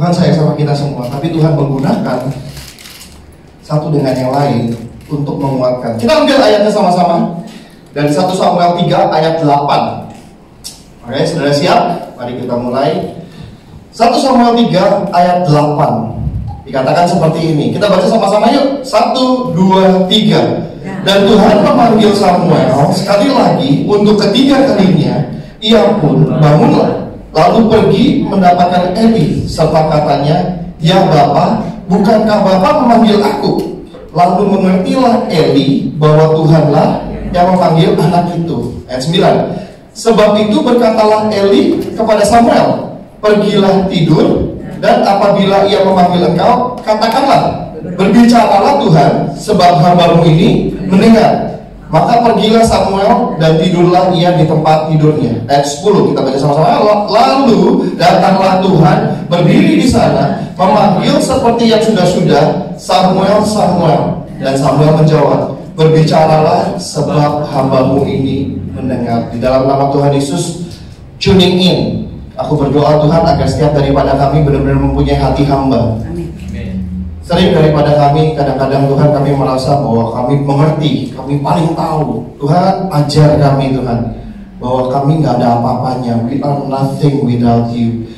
Tuhan sayang sama kita semua, tapi Tuhan menggunakan satu dengan yang lain untuk menguatkan. Kita ambil ayatnya sama-sama dari 1 Samuel 3 ayat 8. Oke, saudara siap? Mari kita mulai. 1 Samuel 3 ayat 8 dikatakan seperti ini. Kita baca sama-sama yuk. 1, 2, 3. Dan Tuhan memanggil Samuel sekali lagi untuk ketiga kalinya. Ia pun bangunlah, lalu pergi mendapatkan Eli, serta katanya, "Ya Bapa, bukankah Bapa memanggil aku?" Lalu mengertilah Eli bahwa Tuhanlah yang memanggil anak itu. Ayat 9. Sebab itu berkatalah Eli kepada Samuel, "Pergilah tidur, dan apabila ia memanggil engkau, katakanlah, berbicaralah Tuhan, sebab hamba-Mu ini mendengar." Maka pergilah Samuel dan tidurlah ia di tempat tidurnya. Ayat 10 kita baca sama-sama. Lalu datanglah Tuhan berdiri di sana, memanggil seperti yang sudah-sudah, "Samuel, Samuel." Dan Samuel menjawab, "Berbicaralah, sebab hamba-Mu ini mendengar." Di dalam nama Tuhan Yesus, tuning in. Aku berdoa Tuhan agar setiap daripada kami benar-benar mempunyai hati hamba. Amin. Sering daripada kami, kadang-kadang Tuhan kami merasa bahwa kami mengerti, kami paling tahu. Tuhan ajar kami Tuhan, bahwa kami nggak ada apa-apanya. We are nothing without you.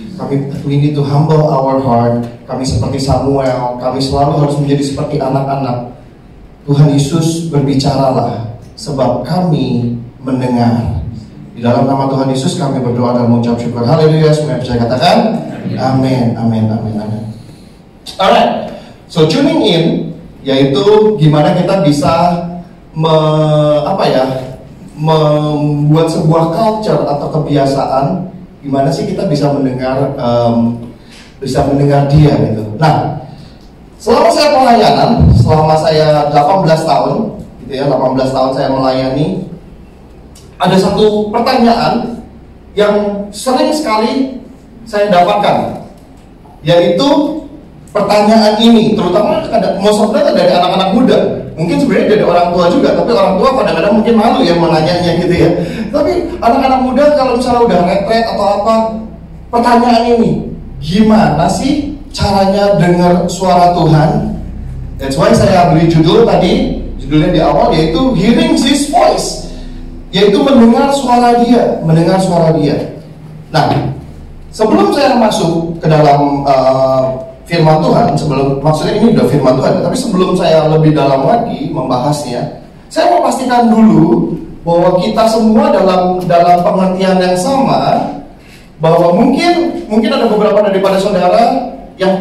We need to humble our heart. Kami seperti Samuel, kami selalu harus menjadi seperti anak-anak. Tuhan Yesus, berbicaralah, sebab kami mendengar. Di dalam nama Tuhan Yesus kami berdoa dan mengucap syukur. Haleluya, semua yang percaya katakan amin, amin, amin, amin. Alright. So tuning in, yaitu gimana kita bisa membuat sebuah culture atau kebiasaan, gimana sih kita bisa mendengar dia gitu. Nah, selama saya pelayanan, selama saya 18 tahun, gitu ya, 18 tahun saya melayani, ada satu pertanyaan yang sering sekali saya dapatkan, yaitu pertanyaan ini, terutama most of them dari anak-anak muda. Mungkin sebenarnya dari orang tua juga, tapi orang tua kadang-kadang mungkin malu ya menanyanya gitu ya. Tapi anak-anak muda kalau misalnya udah retret atau apa, pertanyaan ini, gimana sih caranya dengar suara Tuhan? That's why saya beri judul tadi, judulnya di awal, yaitu Hearing His Voice, yaitu mendengar suara Dia, mendengar suara Dia. Nah, sebelum saya masuk ke dalam firman Tuhan, maksudnya ini udah firman Tuhan, tapi sebelum saya lebih dalam lagi membahasnya, saya mau pastikan dulu bahwa kita semua dalam pengertian yang sama, bahwa mungkin ada beberapa daripada saudara yang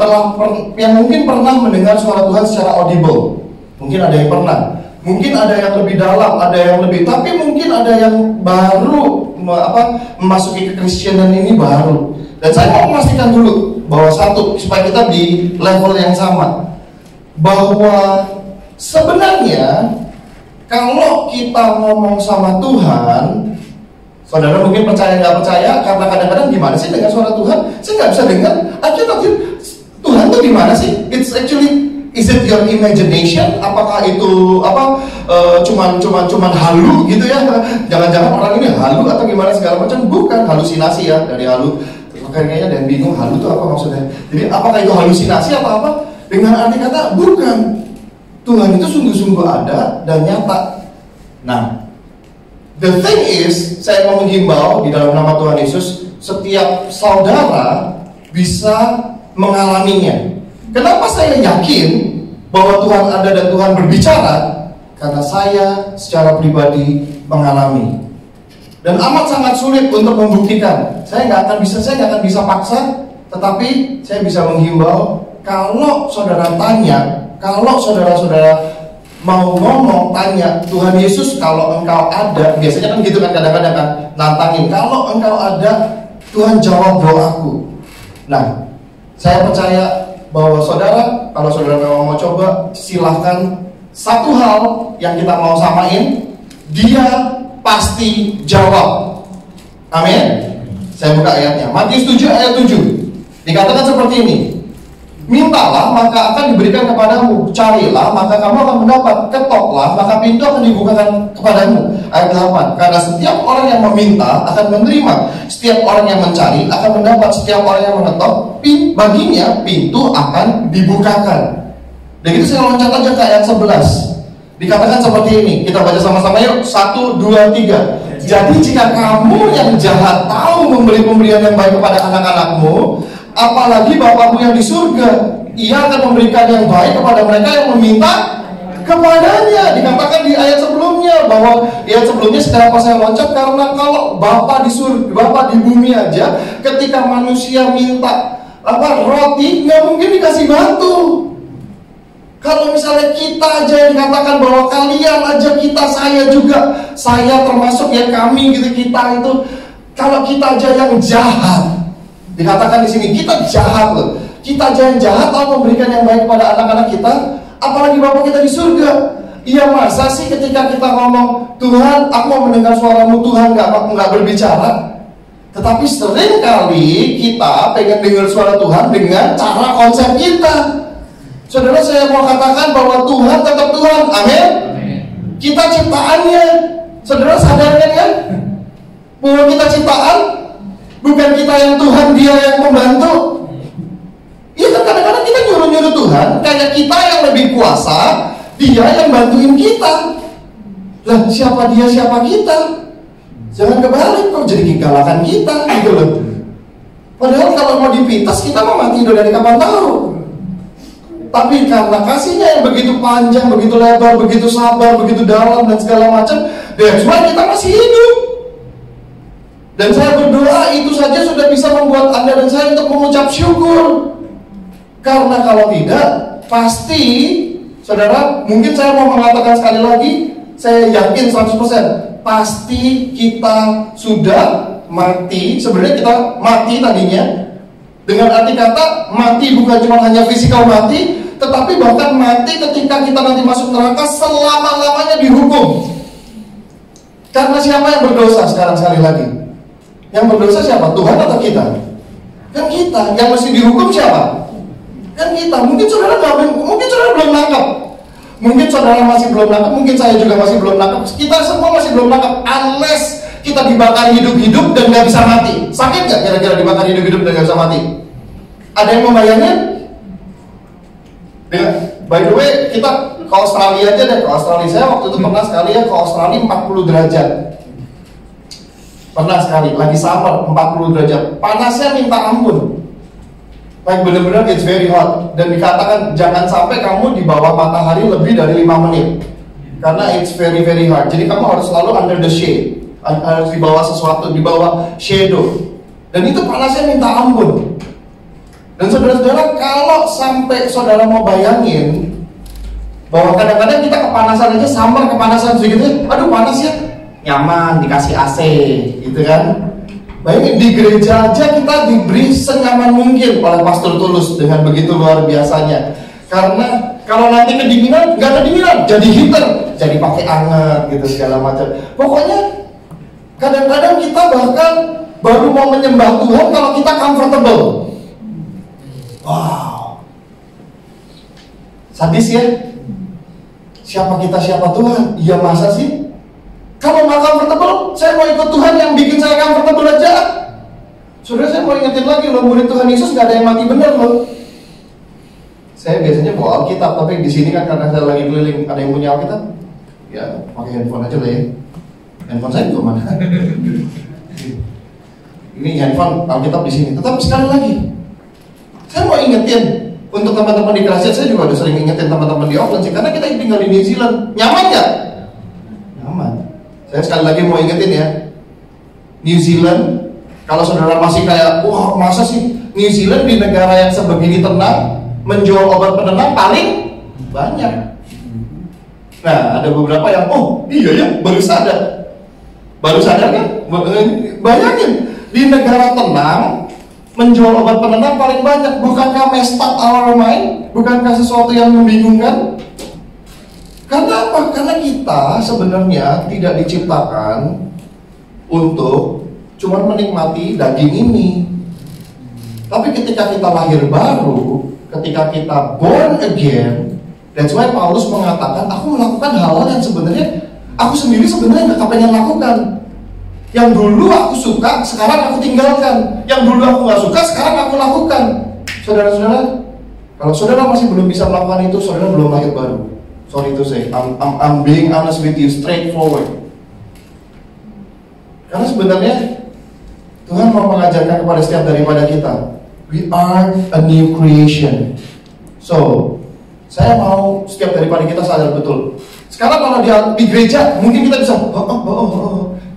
mungkin pernah mendengar suara Tuhan secara audible. Mungkin ada yang pernah, mungkin ada yang lebih dalam, ada yang lebih, tapi mungkin ada yang baru memasuki kekristenan ini baru. Dan saya mau memastikan dulu bahwa satu, supaya kita di level yang sama, bahwa sebenarnya kalau kita ngomong sama Tuhan, saudara mungkin percaya nggak percaya, karena kadang-kadang gimana sih dengan suara Tuhan? Saya nggak bisa dengar. Akhirnya Tuhan tuh gimana sih? It's actually, is it your imagination? Apakah itu cuman halu gitu ya? Jangan-jangan orang ini halu atau gimana segala macam? Bukan, halusinasi ya, dari halu. Kayaknya ada yang bingung halu itu apa maksudnya. Jadi apakah itu halusinasi atau apa? Dengan arti kata bukan. Tuhan itu sungguh-sungguh ada dan nyata. Nah, the thing is, saya mau menghimbau di dalam nama Tuhan Yesus, setiap saudara bisa mengalaminya. Kenapa saya yakin bahwa Tuhan ada dan Tuhan berbicara? Karena saya secara pribadi mengalami. Dan amat sangat sulit untuk membuktikan. Saya nggak akan bisa paksa, tetapi saya bisa menghimbau. Kalau saudara tanya, kalau saudara-saudara mau ngomong, tanya, Tuhan Yesus, kalau engkau ada, biasanya kan gitu kan, kadang-kadang kan nantangin, kalau engkau ada, Tuhan jawab doaku. Nah, saya percaya bahwa saudara, kalau saudara memang mau coba, silahkan. Satu hal yang kita mau samain, dia pasti jawab. Amin. Saya buka ayatnya, Matius 7 ayat 7. Dikatakan seperti ini, Mintalah maka akan diberikan kepadamu, carilah maka kamu akan mendapat, ketoklah maka pintu akan dibukakan kepadamu. Ayat 8, karena setiap orang yang meminta akan menerima, setiap orang yang mencari akan mendapat, setiap orang yang mengetok baginya pintu akan dibukakan. Dan itu saya loncat aja ke ayat 11. Dikatakan seperti ini, kita baca sama-sama yuk. 1, 2, 3. Jadi jika kamu yang jahat tahu memberi pemberian yang baik kepada anak-anakmu, apalagi Bapakmu yang di surga, Ia akan memberikan yang baik kepada mereka yang meminta kepadanya. Dikatakan di ayat sebelumnya, bahwa ayat sebelumnya kenapa saya loncat, karena kalau Bapa di surga, Bapa di bumi aja, ketika manusia minta roti, nggak mungkin dikasih batu. Kalau misalnya kita aja yang dikatakan bahwa kalian aja, kita, saya juga, saya termasuk yang kami gitu, kita itu, kalau kita aja yang jahat, dikatakan di sini kita jahat loh. Kita aja yang jahat tahu memberikan yang baik kepada anak-anak kita, apalagi Bapa kita di surga. Iya, masa sih ketika kita ngomong, Tuhan aku mau mendengar suaramu, Tuhan nggak berbicara. Tetapi sering kali kita pengen dengar suara Tuhan dengan cara konsep kita. Saudara, saya mau katakan bahwa Tuhan tetap Tuhan, amin. Kita ciptaannya, saudara sadarkan kan? Bahwa kita ciptaan, bukan kita yang Tuhan, Dia yang membantu. Iya kan, kadang-kadang kita nyuruh-nyuruh Tuhan, kayak kita yang lebih kuasa, Dia yang bantuin kita. Lah, siapa Dia, siapa kita? Jangan kebalik, kok jadi kegalakan kita gitu loh. Padahal kalau mau dipintas, kita mau mati dari kapan tahu. Tapi karena kasihnya yang begitu panjang, begitu lebar, begitu sabar, begitu dalam dan segala macam, that's why kita masih hidup. Dan saya berdoa itu saja sudah bisa membuat Anda dan saya untuk mengucap syukur. Karena kalau tidak, pasti, saudara, mungkin saya mau mengatakan sekali lagi, saya yakin 100%, pasti kita sudah mati. Sebenarnya kita mati tadinya. Dengan arti kata, mati bukan cuma hanya fisikal mati, tetapi bahkan mati ketika kita nanti masuk neraka selama-lamanya dihukum. Karena siapa yang berdosa sekarang sekali lagi? Yang berdosa siapa? Tuhan atau kita? Kan kita. Yang mesti dihukum siapa? Kan kita. Mungkin saudara belum nangkep. Mungkin saudara masih belum nangkep. Mungkin saya juga masih belum nangkep. Kita semua masih belum nangkep. Unless kita dibakar hidup-hidup dan gak bisa mati. Sakit gak kira-kira dibakar hidup-hidup dan gak bisa mati? Ada yang membayangnya? By the way, kita ke Australia aja deh. Ke Australia, saya waktu itu pernah sekali ya ke Australia 40 derajat. Pernah sekali, lagi summer 40 derajat. Panasnya minta ampun. Like bener-bener it's very hot. Dan dikatakan jangan sampai kamu di bawah matahari lebih dari 5 menit. Karena it's very very hard. Jadi kamu harus selalu under the shade. Harus di bawah sesuatu, di bawah shadow. Dan itu panasnya minta ampun. Dan saudara-saudara, kalau sampai saudara mau bayangin bahwa kadang-kadang kita kepanasan aja, summer kepanasan segitu, aduh panas ya, nyaman, dikasih AC gitu kan. Bayangin di gereja aja kita diberi senyaman mungkin oleh Pastor Tulus dengan begitu luar biasanya. Karena kalau nanti kedinginan, nggak kedinginan, jadi heater, jadi pakai anget gitu segala macam. Pokoknya kadang-kadang kita bahkan baru mau menyembah Tuhan kalau kita comfortable. Wow, sadis ya. Siapa kita, siapa Tuhan? Iya masa sih? Kalau nggak comfortable, saya mau ikut Tuhan yang bikin saya comfortable aja. Saudara, saya mau ingetin lagi loh, murid Tuhan Yesus nggak ada yang mati bener loh. Saya biasanya bawa Alkitab, tapi di sini kan karena saya lagi keliling, ada yang punya Alkitab, ya pakai handphone aja lah ya. Handphone saya juga mana? Ini handphone Alkitab di sini. Tetapi sekali lagi, saya mau ingetin untuk teman-teman di Kerajaan, saya juga udah sering ingetin teman-teman di Auckland sih, karena kita tinggal di New Zealand. Nyaman nggak? Nyaman. Saya sekali lagi mau ingetin ya, New Zealand, kalau saudara masih kayak, wah masa sih New Zealand di negara yang sebegini tenang menjual obat penenang paling banyak. Nah, ada beberapa yang, oh iya ya, baru sadar kan? Bayangin, di negara tenang menjual obat penenang paling banyak. Bukankah messed up our mind? Bukankah sesuatu yang membingungkan? Karena apa? Karena kita sebenarnya tidak diciptakan untuk cuma menikmati daging ini. Tapi ketika kita lahir baru, ketika kita born again, that's why Paulus mengatakan, aku melakukan hal-hal yang sebenarnya aku sendiri sebenarnya nggak pengen lakukan. Yang dulu aku suka, sekarang aku tinggalkan. Yang dulu aku nggak suka, sekarang aku lakukan. Saudara-saudara, kalau saudara masih belum bisa melakukan itu, saudara belum lahir baru. Sorry to say, I'm being honest with you, straightforward. Karena sebenarnya Tuhan mau mengajarkan kepada setiap daripada kita, we are a new creation. So, saya mau setiap daripada kita sadar betul. Sekarang kalau di gereja, mungkin kita bisa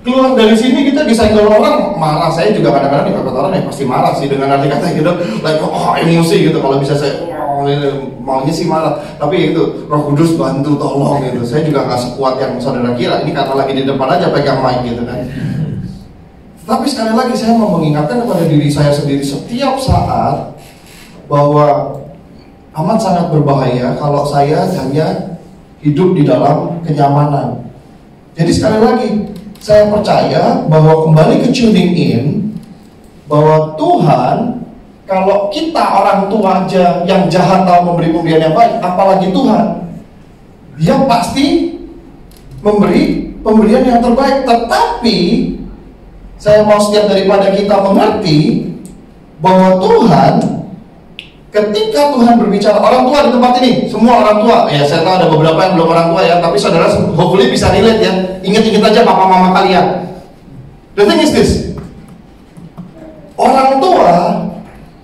keluar dari sini kita disenggol orang, marah. Saya juga kadang-kadang dipepet orang yang pasti marah sih dengan arti kata gitu, like emosi gitu. Kalau bisa saya maunya sih marah, tapi itu Roh Kudus bantu tolong gitu. Saya juga nggak sekuat yang saudara kira. Ini karena lagi di depan aja pegang mic gitu kan. Tapi sekali lagi saya mau mengingatkan kepada diri saya sendiri setiap saat bahwa amat sangat berbahaya kalau saya hanya hidup di dalam kenyamanan. Jadi sekali lagi saya percaya bahwa kembali ke tuning in, bahwa Tuhan, kalau kita orang tua aja yang jahat tahu memberi pemberian yang baik, apalagi Tuhan, Dia pasti memberi pemberian yang terbaik. Tetapi saya mau setiap daripada kita mengerti bahwa Tuhan, ketika Tuhan berbicara, orang tua di tempat ini, semua orang tua, ya saya tahu ada beberapa yang belum orang tua ya, tapi saudara hopefully bisa relate ya. Ingat-ingat aja papa mama kalian. The thing is this, orang tua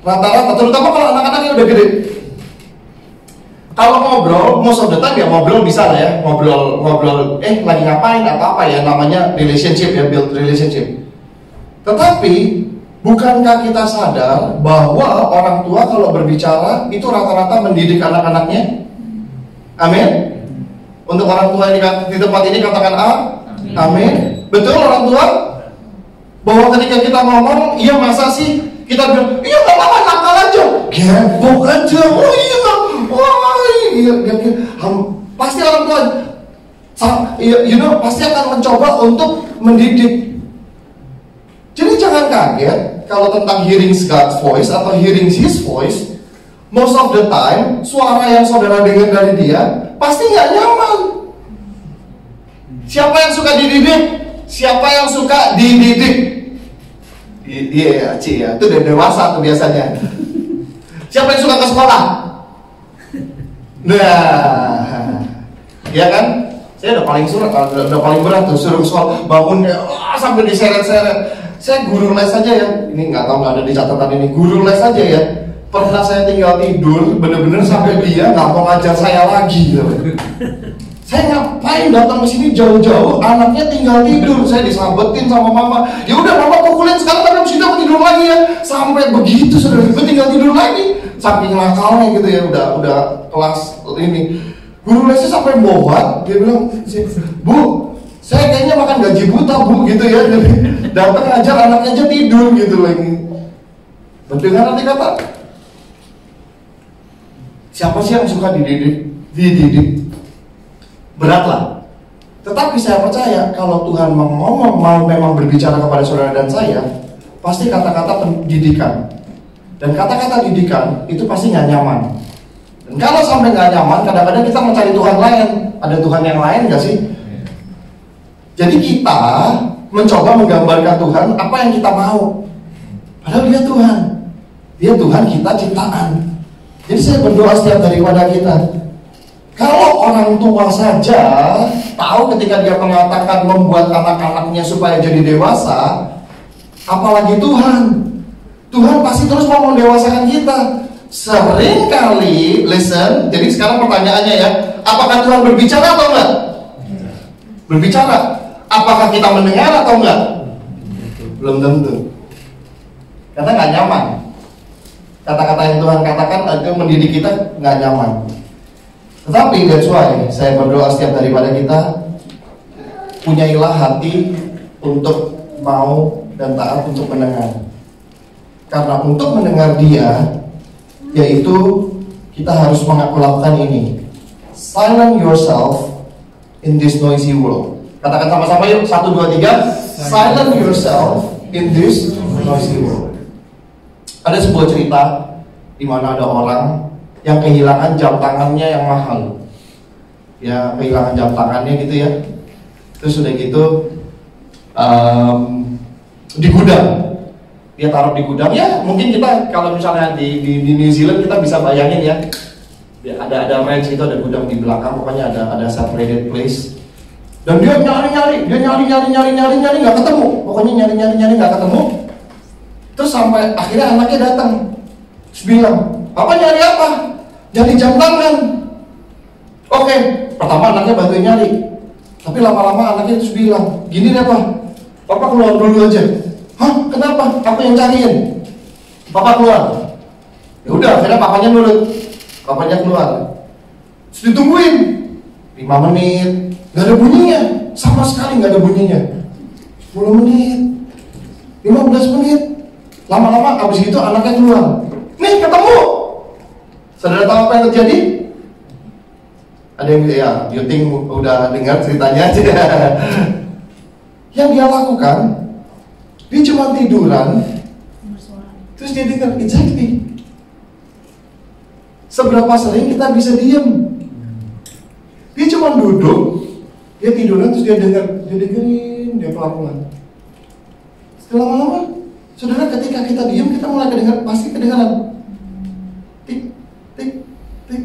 rata-rata, terutama kalau anak-anaknya udah gede, kalau ngobrol, most of the time ya ngobrol bisa lah ya, ngobrol lagi ngapain atau apa ya, namanya relationship ya, build relationship. Tetapi bukankah kita sadar bahwa orang tua kalau berbicara itu rata-rata mendidik anak-anaknya? Amin. Untuk orang tua ini di tempat ini katakan amin. Betul orang tua? Bahwa ketika kita ngomong, iya masa sih kita bilang, iya gak apa-apa, nakal aja, gebok aja, oh iya, wah iya, pasti orang tua, pasti akan mencoba untuk mendidik. Jadi jangan kaget kalau tentang hearing God's voice atau hearing His voice, most of the time suara yang saudara dengar dari Dia pasti nggak nyaman. Siapa yang suka dididik? Siapa yang suka dididik? Iya, itu udah dewasa tuh biasanya. Siapa yang suka ke sekolah? Nah, ya kan? Saya udah paling berat tuh, suruh sekolah bangun sampai diseret-seret. Saya guru les aja ya, ini nggak tahu nggak ada di catatan ini, guru les aja ya. Pernah saya tinggal tidur, bener-bener sampai dia nggak mau ngajar saya lagi. Gitu. Saya ngapain datang ke sini jauh-jauh, anaknya tinggal tidur, saya disabetin sama mama. Ya udah mama pukulin sekarang, tapi habis itu aku tidur lagi ya. Sampai begitu sudah, tinggal tidur lagi. Saking nakalnya gitu ya, udah kelas ini. Guru lesnya sampai bohong, dia bilang, Bu, saya kayaknya makan gaji buta Bu gitu ya. Jadi datang ngajar anaknya aja tidur gitu lagi. Mendengar nanti kata, siapa sih yang suka dididik? Berat lah. Tetapi saya percaya kalau Tuhan mau memang berbicara kepada saudara dan saya, pasti kata-kata pendidikan. Dan kata-kata didikan itu pasti nggak nyaman. Dan kalau sampai nggak nyaman, kadang-kadang kita mencari Tuhan lain. Ada Tuhan yang lain nggak sih? Jadi kita mencoba menggambarkan Tuhan apa yang kita mau. Padahal Dia Tuhan. Dia Tuhan kita ciptaan. Jadi saya berdoa setiap daripada kita. Kalau orang tua saja tahu ketika dia mengatakan membuat anak-anaknya supaya jadi dewasa, apalagi Tuhan. Tuhan pasti terus mau mendewasakan kita. Sering kali, listen, jadi sekarang pertanyaannya ya, apakah Tuhan berbicara atau enggak? Berbicara. Apakah kita mendengar atau enggak? Belum tentu. Karena nggak nyaman. Kata-kata yang Tuhan katakan itu mendidik kita nggak nyaman. Tetapi that's why saya berdoa setiap daripada kita punyailah hati untuk mau dan taat untuk mendengar. Karena untuk mendengar Dia, yaitu kita harus melakukan ini. Silence yourself in this noisy world. Katakan sama-sama yuk, 1, 2, 3. Silence yourself in this noisy world. Ada sebuah cerita di mana ada orang yang kehilangan jam tangannya yang mahal. Ya, kehilangan jam tangannya gitu ya. Terus udah gitu di gudang. Dia taruh di gudang. Ya, mungkin kita kalau misalnya di New Zealand kita bisa bayangin ya. Ada range itu, ada gudang di belakang, pokoknya ada separated place. Dan dia nyari nggak ketemu. Pokoknya nyari nggak ketemu. Terus sampai akhirnya anaknya datang. Terus bilang, "Papa nyari apa?" "Nyari jam tangan." Oke, pertama anaknya bantuin nyari. Tapi lama-lama anaknya terus bilang, "Gini deh Pak, Papa keluar dulu aja." "Hah? Kenapa? Aku yang cariin." "Papa keluar." Ya udah, akhirnya papanya nurut. Papanya keluar. Terus ditungguin 5 menit, nggak ada bunyinya, sama sekali nggak ada bunyinya. 10 menit, 15 menit. Lama-lama abis itu anaknya keluar. "Nih, ketemu." Saudara tahu apa yang terjadi? Ada yang ya, you think udah dengar ceritanya aja. Yang dia lakukan, dia cuma tiduran, terus dia dengar, exactly. Seberapa sering kita bisa diem? Dia cuma duduk, dia tiduran, terus dia dengerin, dia pelan-pelan. Setelah lama-lama, saudara, ketika kita diem, kita mulai kedengar, pasti kedengaran. Tik, tik, tik,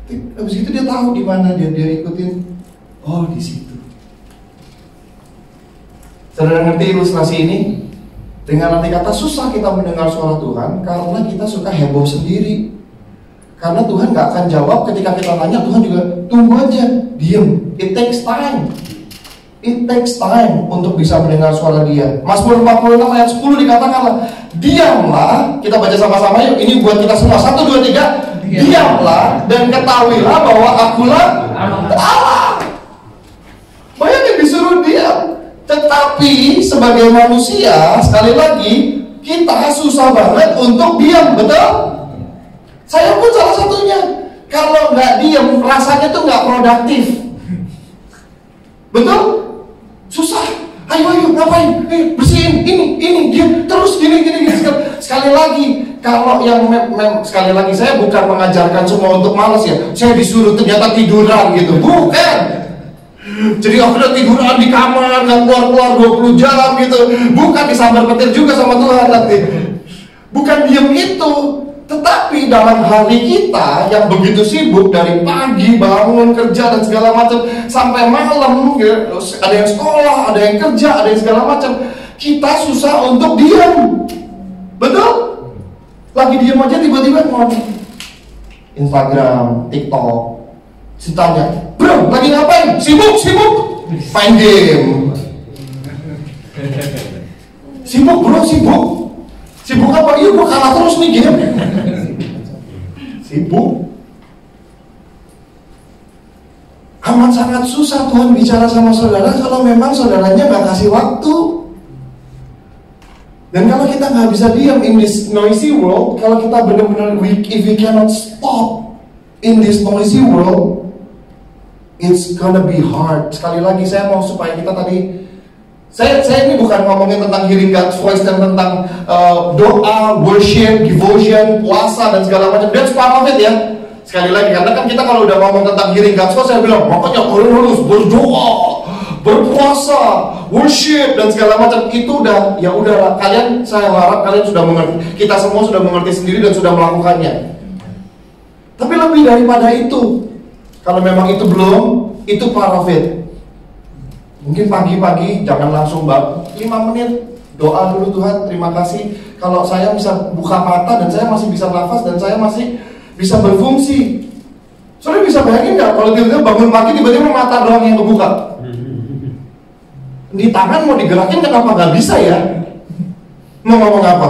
tik. Habis itu dia tahu di mana dia ikutin. Oh, di situ. Saudara ngerti ilustrasi ini? Dengan arti kata susah kita mendengar suara Tuhan karena kita suka heboh sendiri. Karena Tuhan gak akan jawab ketika kita tanya, Tuhan juga tunggu aja, diem. It takes time. It takes time untuk bisa mendengar suara Dia. Mazmur 46 ayat 10 dikatakanlah, diamlah, kita baca sama-sama yuk, ini buat kita semua. 1, 2, 3. Diamlah dan ketahuilah bahwa akulah Allah. Bayangin disuruh diam. Tetapi sebagai manusia, sekali lagi, kita susah banget untuk diam, betul? Saya pun salah satunya. Kalau nggak diam, rasanya tuh nggak produktif. Betul? Susah. Ayo ngapain? Bersihin ini dia terus gini. Sekali lagi, kalau yang sekali lagi saya bukan mengajarkan semua untuk malas ya. Saya disuruh ternyata tiduran gitu. Bukan. Jadi akhirnya tiduran di kamar, nggak keluar 20 jam gitu. Bukan disambar petir juga sama Tuhan nanti. Bukan diam itu. Tetapi dalam hari kita yang begitu sibuk, dari pagi bangun kerja dan segala macam sampai malam, ya, ada yang sekolah, ada yang kerja, ada yang segala macam, kita susah untuk diam. Betul? Lagi diam aja tiba-tiba ngomong Instagram, TikTok. Ditanya, "Bro, lagi ngapain?" Sibuk main game. Sibuk bro, sibuk apa? Iya, gue kalah terus nih game. Sibuk. Amat sangat susah Tuhan bicara sama saudara kalau memang saudaranya gak kasih waktu. Dan kalau kita gak bisa diam in this noisy world, kalau kita benar-benar if we cannot stop in this noisy world, it's gonna be hard. Sekali lagi saya mau supaya kita tadi, saya ini bukan ngomongin tentang hearing God's voice dan tentang doa, worship, devotion, puasa dan segala macam. That's part of it ya. Sekali lagi, karena kan kita kalau udah ngomong tentang hearing God's voice, saya bilang makanya kalian harus berdoa, berpuasa, worship dan segala macam. Itu udah, ya udahlah. Kalian, saya harap kalian sudah mengerti. Kita semua sudah mengerti sendiri dan sudah melakukannya. Tapi lebih daripada itu, kalau memang itu belum, itu part of it. Mungkin pagi-pagi jangan langsung 5 menit doa dulu, Tuhan terima kasih kalau saya bisa buka mata dan saya masih bisa nafas dan saya masih bisa berfungsi. Soalnya bisa bayangin nggak kalau tiba-tiba bangun pagi tiba-tiba mata doang yang kebuka? Di tangan mau digerakin kenapa nggak bisa ya? Mau ngomong apa?